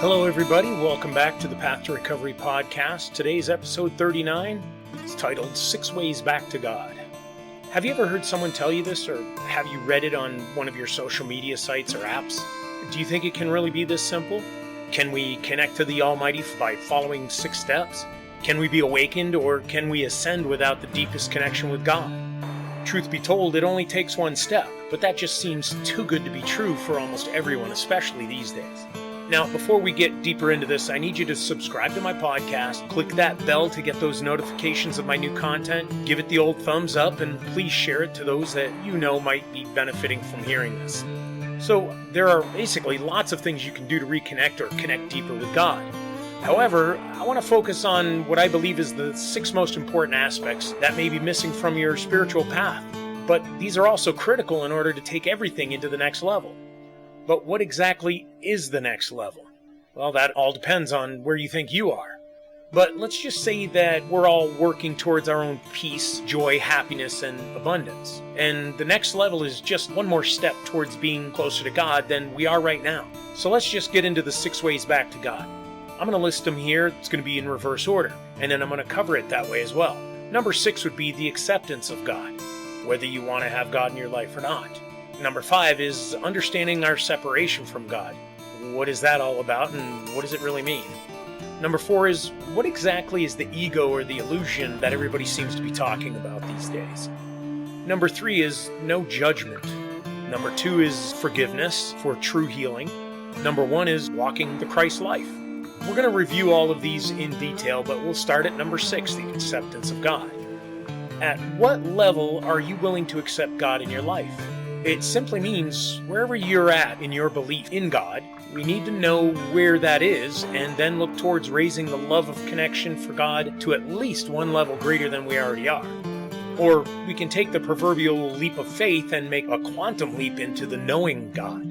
Hello everybody, welcome back to the Path to Recovery podcast. Today's episode 39 is titled 6 Ways Back to God. Have you ever heard someone tell you this, or have you read it on one of your social media sites or apps? Do you think it can really be this simple? Can we connect to the Almighty by following 6 steps? Can we be awakened, or can we ascend without the deepest connection with God? Truth be told, it only takes one step, but that just seems too good to be true for almost everyone, especially these days. Now, before we get deeper into this, I need you to subscribe to my podcast, click that bell to get those notifications of my new content, give it the old thumbs up, and please share it to those that you know might be benefiting from hearing this. So, there are basically lots of things you can do to reconnect or connect deeper with God. However, I want to focus on what I believe is the 6 most important aspects that may be missing from your spiritual path. But these are also critical in order to take everything into the next level. But what exactly is the next level? Well, that all depends on where you think you are. But let's just say that we're all working towards our own peace, joy, happiness, and abundance. And the next level is just one more step towards being closer to God than we are right now. So let's just get into the 6 ways back to God. I'm going to list them here. It's going to be in reverse order, and then I'm going to cover it that way as well. Number 6 would be the acceptance of God, whether you want to have God in your life or not. Number 5 is understanding our separation from God. What is that all about, and what does it really mean? Number 4 is, what exactly is the ego or the illusion that everybody seems to be talking about these days? Number 3 is no judgment. Number 2 is forgiveness for true healing. Number 1 is walking the Christ life. We're going to review all of these in detail, but we'll start at number 6, the acceptance of God. At what level are you willing to accept God in your life? It simply means wherever you're at in your belief in God, we need to know where that is and then look towards raising the love of connection for God to at least one level greater than we already are. Or we can take the proverbial leap of faith and make a quantum leap into the knowing God.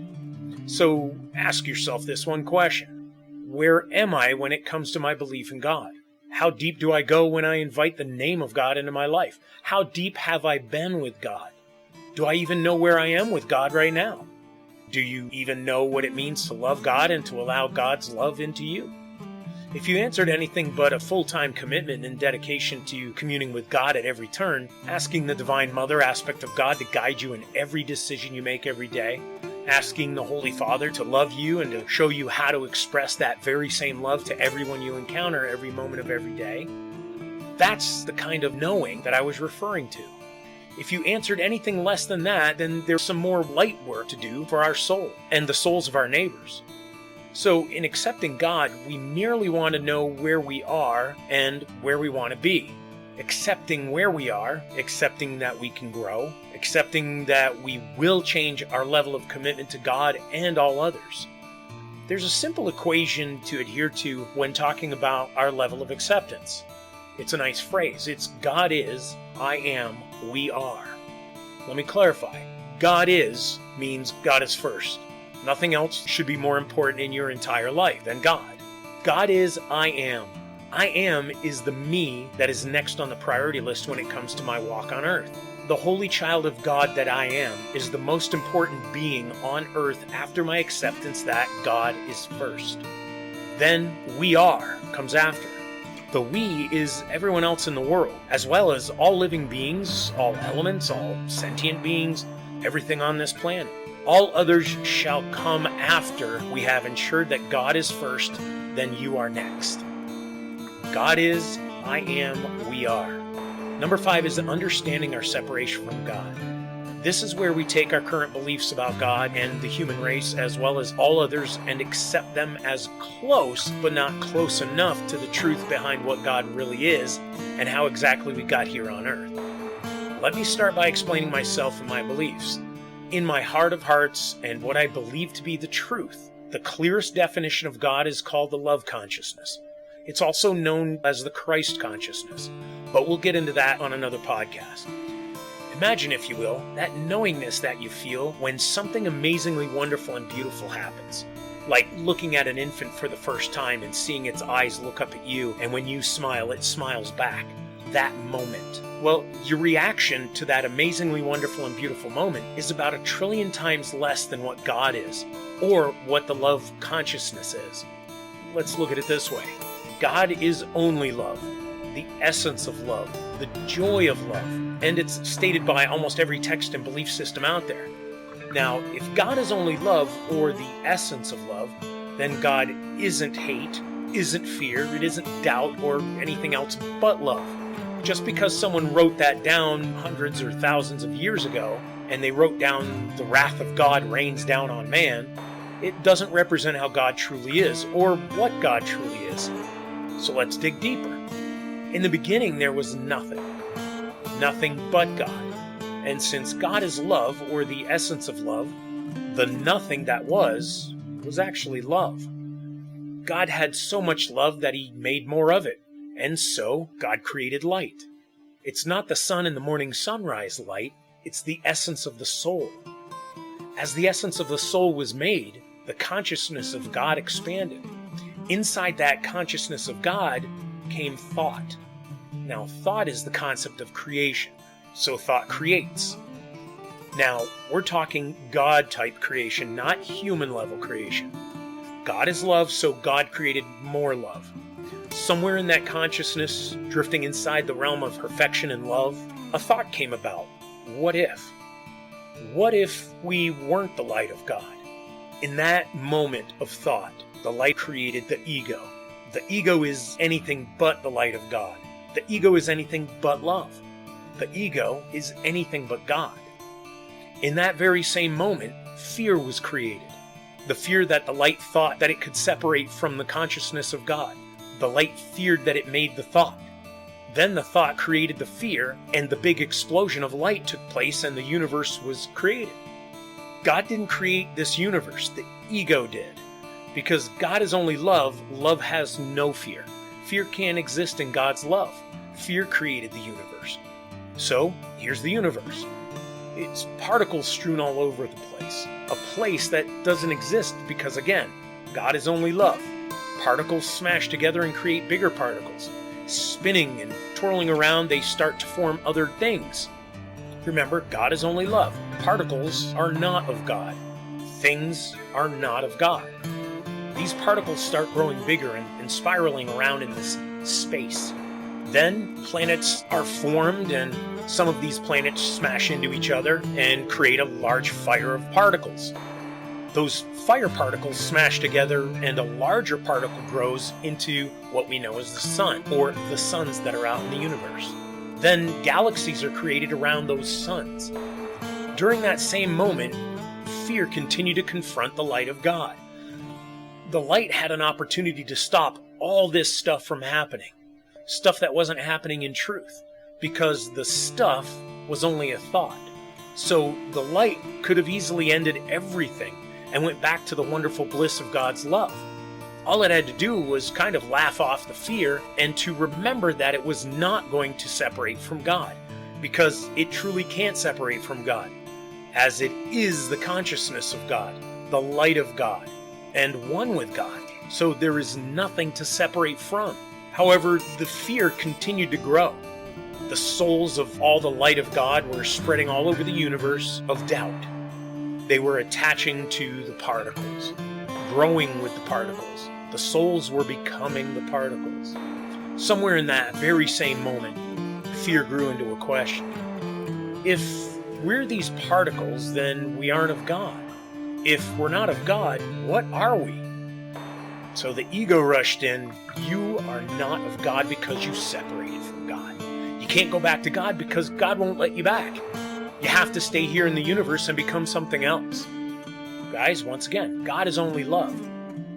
So ask yourself this one question. Where am I when it comes to my belief in God? How deep do I go when I invite the name of God into my life? How deep have I been with God? Do I even know where I am with God right now? Do you even know what it means to love God and to allow God's love into you? If you answered anything but a full-time commitment and dedication to communing with God at every turn, asking the Divine Mother aspect of God to guide you in every decision you make every day, asking the Holy Father to love you and to show you how to express that very same love to everyone you encounter every moment of every day, that's the kind of knowing that I was referring to. If you answered anything less than that, then there's some more light work to do for our soul and the souls of our neighbors. So in accepting God, we merely want to know where we are and where we want to be. Accepting where we are, accepting that we can grow, accepting that we will change our level of commitment to God and all others. There's a simple equation to adhere to when talking about our level of acceptance. It's a nice phrase. It's God is, I am, we are. Let me clarify. God is means God is first. Nothing else should be more important in your entire life than God. God is, I am. I am is the me that is next on the priority list when it comes to my walk on earth. The holy child of God that I am is the most important being on earth after my acceptance that God is first. Then we are comes after. The we is everyone else in the world, as well as all living beings, all elements, all sentient beings, everything on this planet. All others shall come after we have ensured that God is first, then you are next. God is, I am, we are. Number 5 is understanding our separation from God. This is where we take our current beliefs about God and the human race as well as all others and accept them as close but not close enough to the truth behind what God really is and how exactly we got here on earth. Let me start by explaining myself and my beliefs. In my heart of hearts and what I believe to be the truth, the clearest definition of God is called the love consciousness. It's also known as the Christ consciousness, but we'll get into that on another podcast. Imagine, if you will, that knowingness that you feel when something amazingly wonderful and beautiful happens. Like looking at an infant for the first time and seeing its eyes look up at you, and when you smile, it smiles back. That moment. Well, your reaction to that amazingly wonderful and beautiful moment is about 1 trillion times less than what God is, or what the love consciousness is. let's look at it this way. God is only love, the essence of love, the joy of love, and it's stated by almost every text and belief system out there. Now, if God is only love, or the essence of love, then God isn't hate, isn't fear, it isn't doubt, or anything else but love. Just because someone wrote that down hundreds or thousands of years ago, and they wrote down the wrath of God rains down on man, it doesn't represent how God truly is, or what God truly is. So let's dig deeper. In the beginning there was nothing but God. And since God is love, or the essence of love, the nothing that was actually love. God had so much love that he made more of it, and so God created light. It's not the sun and the morning sunrise light, it's the essence of the soul. As the essence of the soul was made, the consciousness of God expanded. Inside that consciousness of God came thought. Now, thought is the concept of creation, so thought creates. Now, we're talking God-type creation, not human-level creation. God is love, so God created more love. Somewhere in that consciousness, drifting inside the realm of perfection and love, a thought came about. What if? What if we weren't the light of God? In that moment of thought, the light created the ego. The ego is anything but the light of God. The ego is anything but love. The ego is anything but God. In that very same moment, fear was created. The fear that the light thought that it could separate from the consciousness of God. The light feared that it made the thought. Then the thought created the fear, and the big explosion of light took place, and the universe was created. God didn't create this universe, the ego did. Because God is only love, love has no fear. Fear can't exist in God's love. Fear created the universe. So, here's the universe. It's particles strewn all over the place. A place that doesn't exist because, again, God is only love. Particles smash together and create bigger particles. Spinning and twirling around, they start to form other things. Remember, God is only love. Particles are not of God. Things are not of God. These particles start growing bigger and spiraling around in this space. Then planets are formed, and some of these planets smash into each other and create a large fire of particles. Those fire particles smash together, and a larger particle grows into what we know as the sun, or the suns that are out in the universe. Then galaxies are created around those suns. During that same moment, fear continued to confront the light of God. The light had an opportunity to stop all this stuff from happening. Stuff that wasn't happening in truth, because the stuff was only a thought. So the light could have easily ended everything and went back to the wonderful bliss of God's love. All it had to do was kind of laugh off the fear and to remember that it was not going to separate from God, because it truly can't separate from God, as it is the consciousness of God, the light of God, and one with God. So there is nothing to separate from. However, the fear continued to grow. The souls of all the light of God were spreading all over the universe of doubt. They were attaching to the particles, growing with the particles. The souls were becoming the particles. Somewhere in that very same moment, fear grew into a question. If we're these particles, then we aren't of God. If we're not of God, what are we? So the ego rushed in. You are not of God because you separated from God. You can't go back to God because God won't let you back. You have to stay here in the universe and become something else. Guys, once again, God is only love.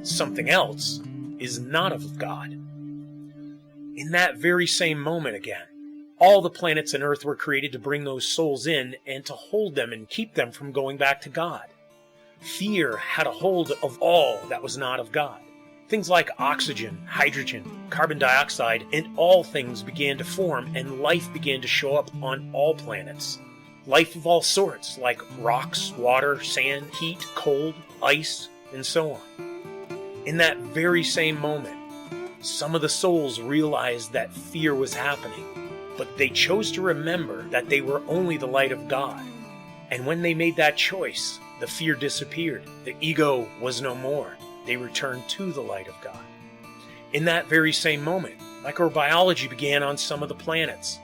Something else is not of God. In that very same moment again, all the planets and Earth were created to bring those souls in and to hold them and keep them from going back to God. Fear had a hold of all that was not of God. Things like oxygen, hydrogen, carbon dioxide, and all things began to form, and life began to show up on all planets. Life of all sorts, like rocks, water, sand, heat, cold, ice, and so on. In that very same moment, some of the souls realized that fear was happening, but they chose to remember that they were only the light of God. And when they made that choice, the fear disappeared. The ego was no more. They returned to the light of God. In that very same moment, microbiology began on some of the planets.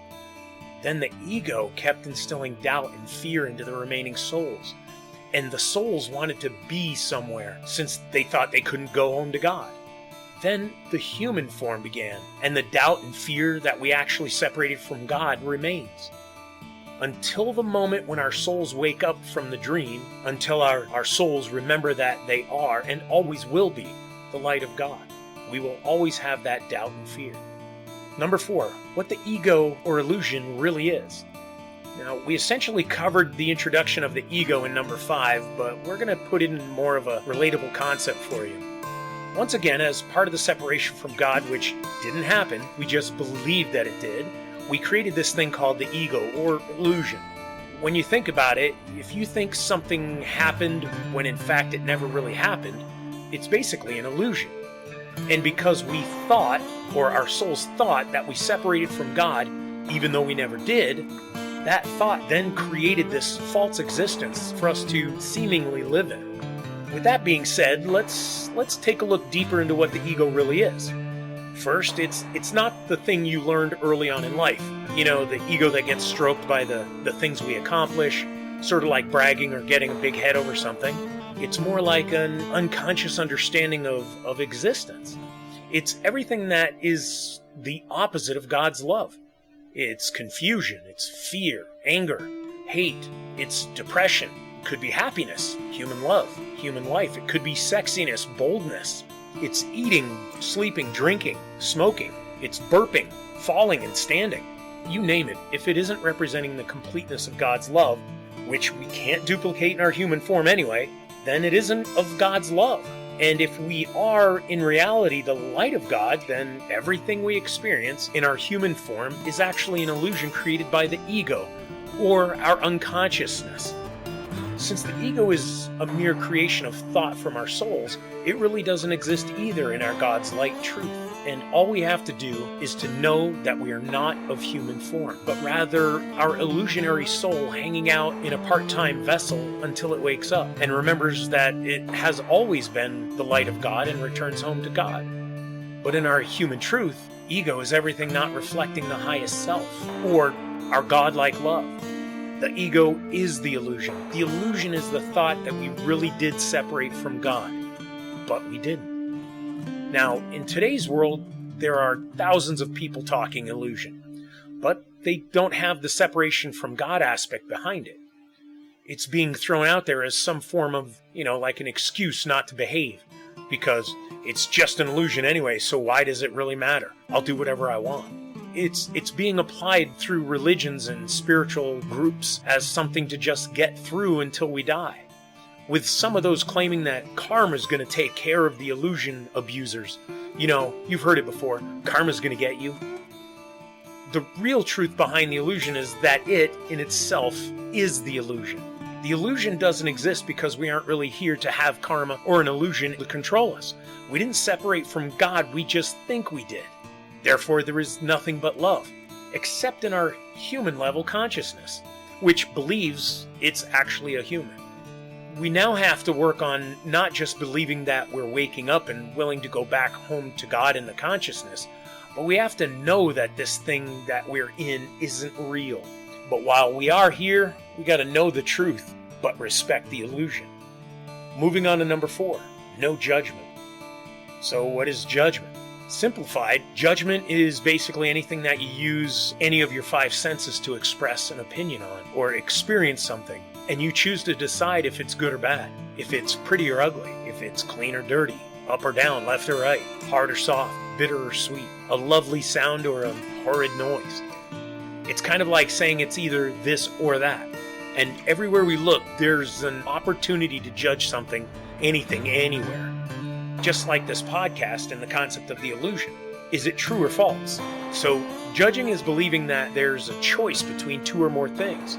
Then the ego kept instilling doubt and fear into the remaining souls. And the souls wanted to be somewhere, since they thought they couldn't go home to God. Then the human form began, and the doubt and fear that we actually separated from God remains. Until the moment when our souls wake up from the dream, until our souls remember that they are and always will be the light of God, we will always have that doubt and fear. Number 4, what the ego or illusion really is. Now, we essentially covered the introduction of the ego in number 5, but we're going to put in more of a relatable concept for you. Once again, as part of the separation from God, which didn't happen, we just believed that it did, we created this thing called the ego or illusion. When you think about it, if you think something happened when in fact it never really happened, it's basically an illusion. And because we thought, or our souls thought, that we separated from God, even though we never did, that thought then created this false existence for us to seemingly live in. With that being said, let's take a look deeper into what the ego really is. First, it's not the thing you learned early on in life. You know, the ego that gets stroked by the things we accomplish, sort of like bragging or getting a big head over something. It's more like an unconscious understanding of existence. It's everything that is the opposite of God's love. It's confusion, it's fear, anger, hate, it's depression, it could be happiness, human love, human life, it could be sexiness, boldness, it's eating, sleeping, drinking, smoking, it's burping, falling and standing. You name it, if it isn't representing the completeness of God's love, which we can't duplicate in our human form anyway, then it isn't of God's love. And if we are, in reality, the light of God, then everything we experience in our human form is actually an illusion created by the ego, or our unconsciousness. Since the ego is a mere creation of thought from our souls, it really doesn't exist either in our God's light truth. And all we have to do is to know that we are not of human form, but rather our illusionary soul hanging out in a part-time vessel until it wakes up and remembers that it has always been the light of God and returns home to God. But in our human truth, ego is everything not reflecting the highest self, or our God-like love. The ego is the illusion. The illusion is the thought that we really did separate from God, but we didn't. Now, in today's world, there are thousands of people talking illusion, but they don't have the separation from God aspect behind it. It's being thrown out there as some form of, like an excuse not to behave, because it's just an illusion anyway, so why does it really matter? I'll do whatever I want. It's being applied through religions and spiritual groups as something to just get through until we die. With some of those claiming that karma's going to take care of the illusion abusers. You've heard it before, karma's going to get you. The real truth behind the illusion is that it, in itself, is the illusion. The illusion doesn't exist because we aren't really here to have karma or an illusion to control us. We didn't separate from God, we just think we did. Therefore, there is nothing but love, except in our human level consciousness, which believes it's actually a human. We now have to work on not just believing that we're waking up and willing to go back home to God in the consciousness, but we have to know that this thing that we're in isn't real. But while we are here, we got to know the truth, but respect the illusion. Moving on to number 4, no judgment. So what is judgment? Simplified, judgment is basically anything that you use any of your 5 senses to express an opinion on or experience something. And you choose to decide if it's good or bad, if it's pretty or ugly, if it's clean or dirty, up or down, left or right, hard or soft, bitter or sweet, a lovely sound or a horrid noise. It's kind of like saying it's either this or that. And everywhere we look, there's an opportunity to judge something, anything, anywhere. Just like this podcast and the concept of the illusion. Is it true or false? So, judging is believing that there's a choice between 2 or more things.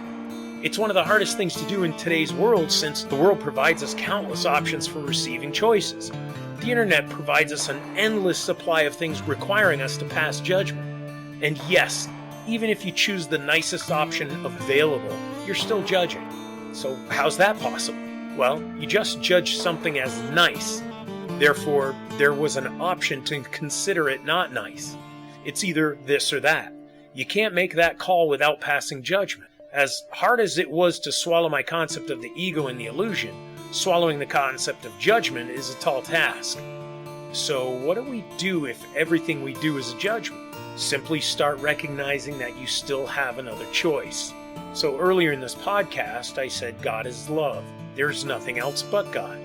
It's one of the hardest things to do in today's world since the world provides us countless options for receiving choices. The internet provides us an endless supply of things requiring us to pass judgment. And yes, even if you choose the nicest option available, you're still judging. So how's that possible? Well, you just judge something as nice, Therefore, there was an option to consider it not nice. It's either this or that. You can't make that call without passing judgment. As hard as it was to swallow my concept of the ego and the illusion, swallowing the concept of judgment is a tall task. So what do we do if everything we do is a judgment? Simply start recognizing that you still have another choice. So earlier in this podcast, I said God is love. There's nothing else but God.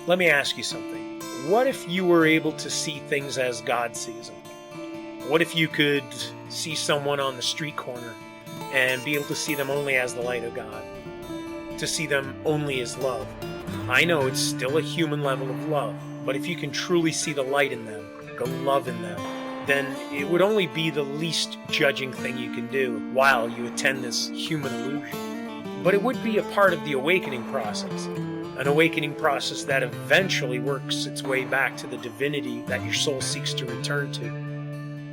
Let me ask you something. What if you were able to see things as God sees them? What if you could see someone on the street corner and be able to see them only as the light of God? To see them only as love. I know it's still a human level of love, but if you can truly see the light in them, the love in them, then it would only be the least judging thing you can do while you attend this human illusion. But it would be a part of the awakening process. An awakening process that eventually works its way back to the divinity that your soul seeks to return to.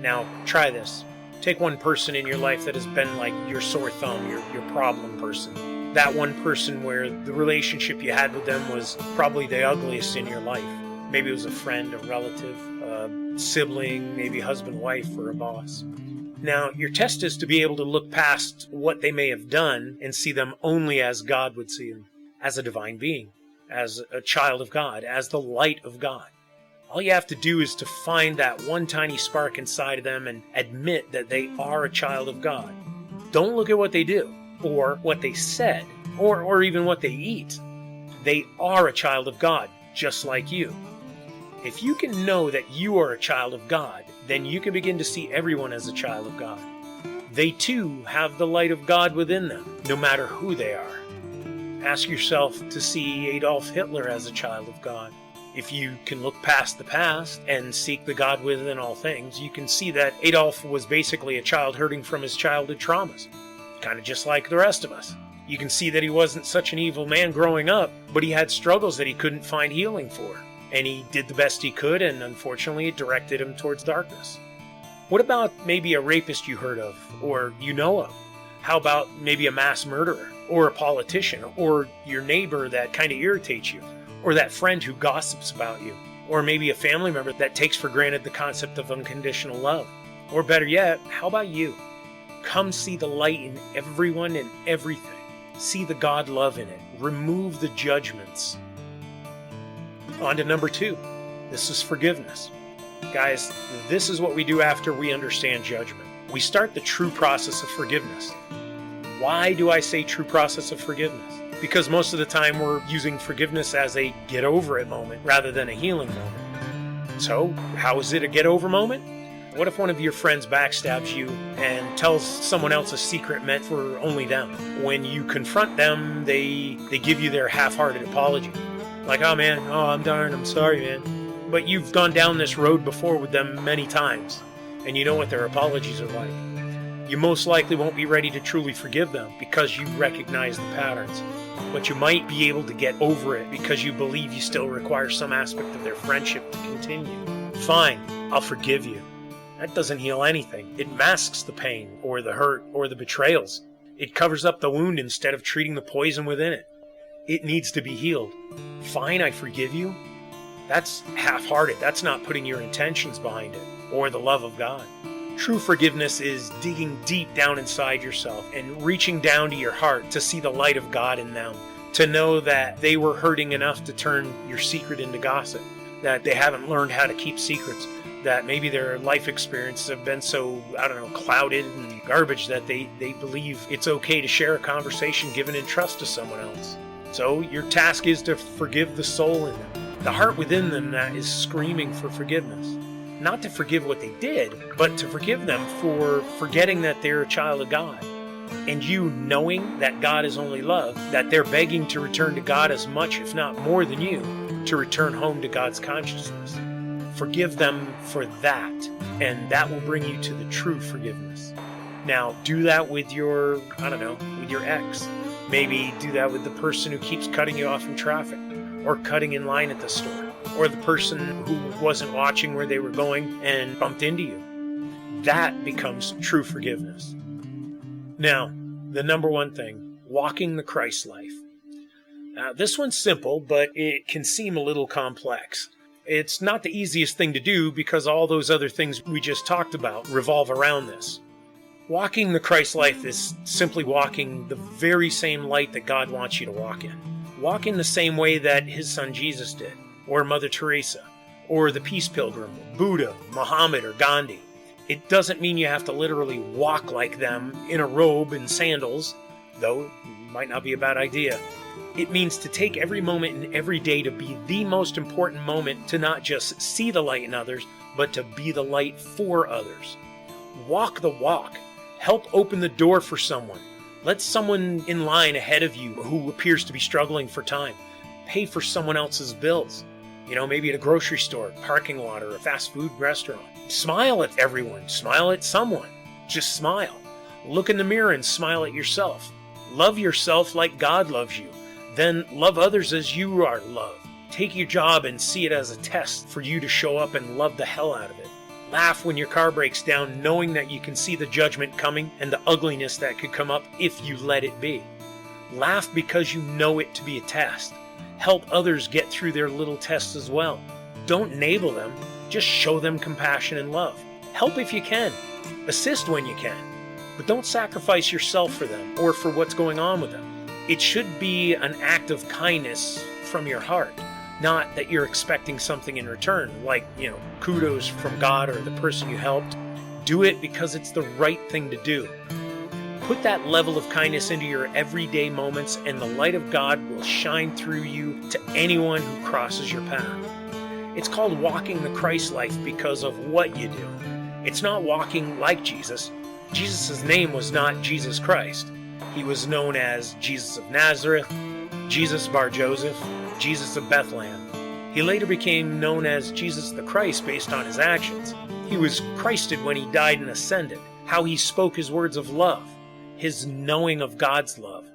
Now, try this. Take one person in your life that has been like your sore thumb, your problem person. That one person where the relationship you had with them was probably the ugliest in your life. Maybe it was a friend, a relative, a sibling, maybe husband, wife, or a boss. Now, your test is to be able to look past what they may have done and see them only as God would see them, as a divine being, as a child of God, as the light of God. All you have to do is to find that one tiny spark inside of them and admit that they are a child of God. Don't look at what they do, or what they said, or even what they eat. They are a child of God, just like you. If you can know that you are a child of God, then you can begin to see everyone as a child of God. They too have the light of God within them, no matter who they are. Ask yourself to see Adolf Hitler as a child of God. If you can look past the past and seek the God within all things, you can see that Adolf was basically a child hurting from his childhood traumas, kind of just like the rest of us. You can see that he wasn't such an evil man growing up, but he had struggles that he couldn't find healing for. And he did the best he could, and unfortunately it directed him towards darkness. What about maybe a rapist you heard of, or you know of? How about maybe a mass murderer, or a politician, or your neighbor that kind of irritates you? Or that friend who gossips about you, or maybe a family member that takes for granted the concept of unconditional love. Or better yet, how about you? Come see the light in everyone and everything. See the God love in it. Remove the judgments. On to number 2. This is forgiveness. Guys, this is what we do after we understand judgment. We start the true process of forgiveness. Why do I say true process of forgiveness? Because most of the time we're using forgiveness as a get over it moment rather than a healing moment. So, how is it a get over moment? What if one of your friends backstabs you and tells someone else a secret meant for only them? When you confront them, they give you their half-hearted apology. Like, oh man, I'm darn, I'm sorry man. But you've gone down this road before with them many times, and you know what their apologies are like. You most likely won't be ready to truly forgive them because you recognize the patterns. But you might be able to get over it because you believe you still require some aspect of their friendship to continue. Fine, I'll forgive you. That doesn't heal anything. It masks the pain, or the hurt, or the betrayals. It covers up the wound instead of treating the poison within it. It needs to be healed. Fine, I forgive you. That's half-hearted. That's not putting your intentions behind it, or the love of God. True forgiveness is digging deep down inside yourself and reaching down to your heart to see the light of God in them, to know that they were hurting enough to turn your secret into gossip, that they haven't learned how to keep secrets, that maybe their life experiences have been so, clouded and garbage that they believe it's okay to share a conversation given in trust to someone else. So your task is to forgive the soul in them, the heart within them that is screaming for forgiveness. Not to forgive what they did, but to forgive them for forgetting that they're a child of God. And you knowing that God is only love, that they're begging to return to God as much, if not more than you, to return home to God's consciousness. Forgive them for that, and that will bring you to the true forgiveness. Now, do that with your ex. Maybe do that with the person who keeps cutting you off in traffic, or cutting in line at the store, or the person who wasn't watching where they were going and bumped into you. That becomes true forgiveness. Now, the number one thing, walking the Christ life. Now, this one's simple, but it can seem a little complex. It's not the easiest thing to do because all those other things we just talked about revolve around this. Walking the Christ life is simply walking the very same light that God wants you to walk in. Walk in the same way that his son Jesus did, or Mother Teresa, or the Peace Pilgrim, Buddha, Muhammad, or Gandhi. It doesn't mean you have to literally walk like them in a robe and sandals, though it might not be a bad idea. It means to take every moment in every day to be the most important moment, to not just see the light in others, but to be the light for others. Walk the walk. Help open the door for someone. Let someone in line ahead of you who appears to be struggling for time pay for someone else's bills. Maybe at a grocery store, parking lot, or a fast food restaurant. Smile at everyone. Smile at someone. Just smile. Look in the mirror and smile at yourself. Love yourself like God loves you. Then love others as you are loved. Take your job and see it as a test for you to show up and love the hell out of it. Laugh when your car breaks down, knowing that you can see the judgment coming and the ugliness that could come up if you let it be. Laugh because you know it to be a test. Help others get through their little tests as well. Don't enable them, just show them compassion and love. Help if you can. Assist when you can. But don't sacrifice yourself for them or for what's going on with them. It should be an act of kindness from your heart. Not that you're expecting something in return, like, kudos from God or the person you helped. Do it because it's the right thing to do. Put that level of kindness into your everyday moments, and the light of God will shine through you to anyone who crosses your path. It's called walking the Christ life because of what you do. It's not walking like Jesus. Jesus' name was not Jesus Christ. He was known as Jesus of Nazareth, Jesus Bar Joseph, Jesus of Bethlehem. He later became known as Jesus the Christ based on his actions. He was Christed when he died and ascended, how he spoke his words of love, his knowing of God's love,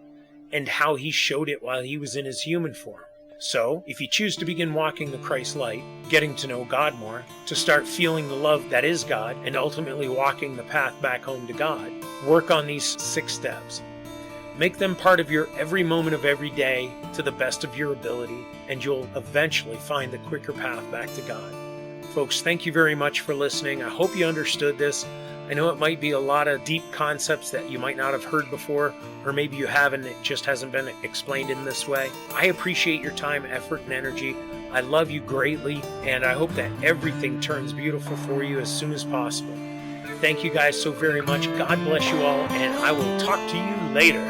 and how he showed it while he was in his human form. So, if you choose to begin walking the Christ light, getting to know God more, to start feeling the love that is God, and ultimately walking the path back home to God, work on these 6 steps. Make them part of your every moment of every day to the best of your ability, and you'll eventually find the quicker path back to God. Folks, thank you very much for listening. I hope you understood this. I know it might be a lot of deep concepts that you might not have heard before, or maybe you have and it just hasn't been explained in this way. I appreciate your time, effort, and energy. I love you greatly, and I hope that everything turns beautiful for you as soon as possible. Thank you guys so very much. God bless you all, and I will talk to you later.